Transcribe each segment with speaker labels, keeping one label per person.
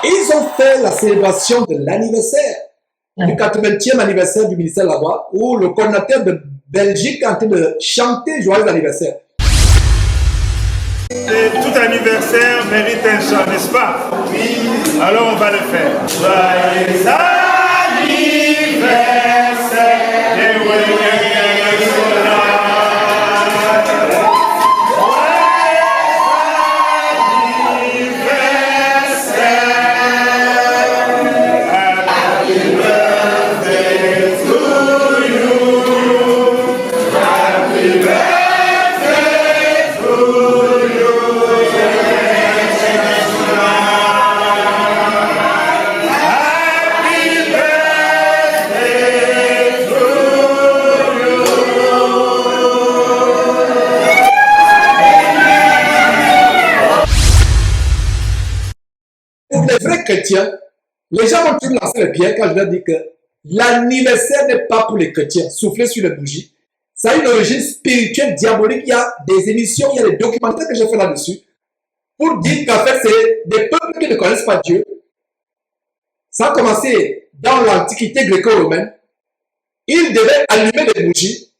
Speaker 1: Ils ont fait la célébration de l'anniversaire, du 80e anniversaire du ministère là-bas, où le coordinateur de Belgique est en train de chanter joyeux anniversaire.
Speaker 2: Et tout anniversaire mérite un chant, n'est-ce pas? Oui. Alors on va le faire. Joyeux anniversaire.
Speaker 1: Pour les vrais chrétiens, les gens vont toujours lancer le pierre quand je leur dis que l'anniversaire n'est pas pour les chrétiens. Souffler sur les bougies, ça a une origine spirituelle, diabolique. Il y a des émissions, il y a des documentaires que j'ai fait là-dessus pour dire qu'en fait, c'est des peuples qui ne connaissent pas Dieu. Ça a commencé dans l'Antiquité gréco-romaine. Ils devaient allumer des bougies,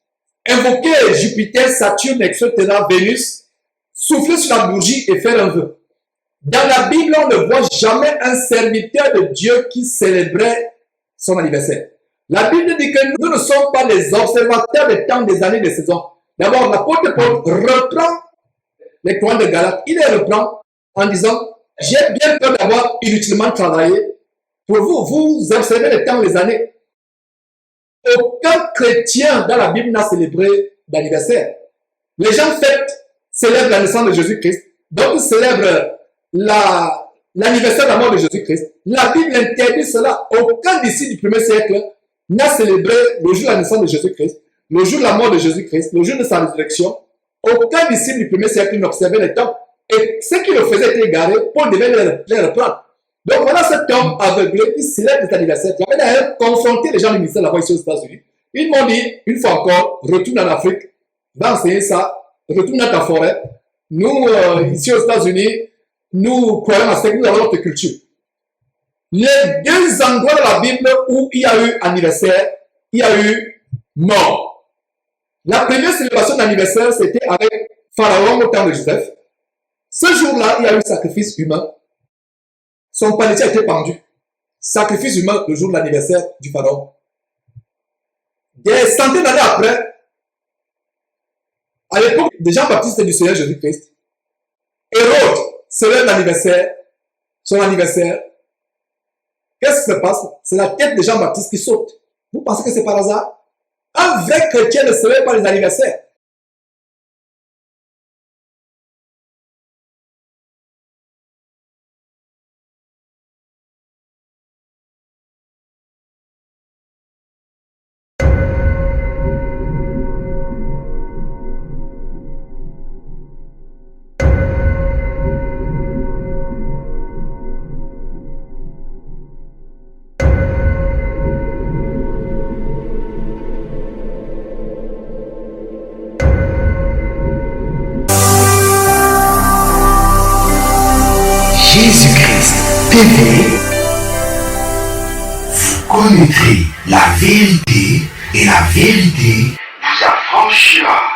Speaker 1: invoquer Jupiter, Saturne, etc., Vénus, souffler sur la bougie et faire un vœu. Dans la Bible, on ne voit jamais un serviteur de Dieu qui célébrait son anniversaire. La Bible dit que nous ne sommes pas les observateurs des temps, des années, des saisons. D'abord, l'apôtre Paul reprend les coins de Galates. Il les reprend en disant, j'ai bien peur d'avoir inutilement travaillé. Pour vous, vous observez les temps, les années. Aucun chrétien dans la Bible n'a célébré d'anniversaire. Les gens célèbrent la naissance de Jésus-Christ. Donc, ils célèbrent l'anniversaire de la mort de Jésus-Christ. La Bible interdit cela. Aucun disciple du premier siècle n'a célébré le jour de la naissance de Jésus-Christ, le jour de la mort de Jésus-Christ, le jour de sa résurrection. Aucun disciple du premier siècle n'observait les temps. Et ceux qui le faisaient étaient égarés, Paul devait les reprendre. Donc voilà cet homme aveuglé qui célèbre cet anniversaire. J'avais d'ailleurs confronté les gens du ministère là-bas ici aux États-Unis. Ils m'ont dit, une fois encore, retourne en Afrique, va enseigner ça, retourne dans ta forêt. Nous, ici aux États-Unis, nous croyons à ce que nous avons notre culture. Les deux endroits de la Bible où il y a eu anniversaire, il y a eu mort. La première célébration d'anniversaire, c'était avec Pharaon au temps de Joseph. Ce jour-là, il y a eu sacrifice humain. Son panetier a été pendu. Sacrifice humain le jour de l'anniversaire du Pharaon. Des centaines d'années après, à l'époque de Jean-Baptiste et du Seigneur Jésus-Christ, Hérode célèbre l'anniversaire, son anniversaire. Qu'est-ce qui se passe? C'est la tête de Jean-Baptiste qui saute. Vous pensez que c'est par hasard? Un vrai chrétien ne célèbre pas les anniversaires.
Speaker 3: Jésus-Christ TV, vous connaîtrez la vérité et la vérité vous affranchira.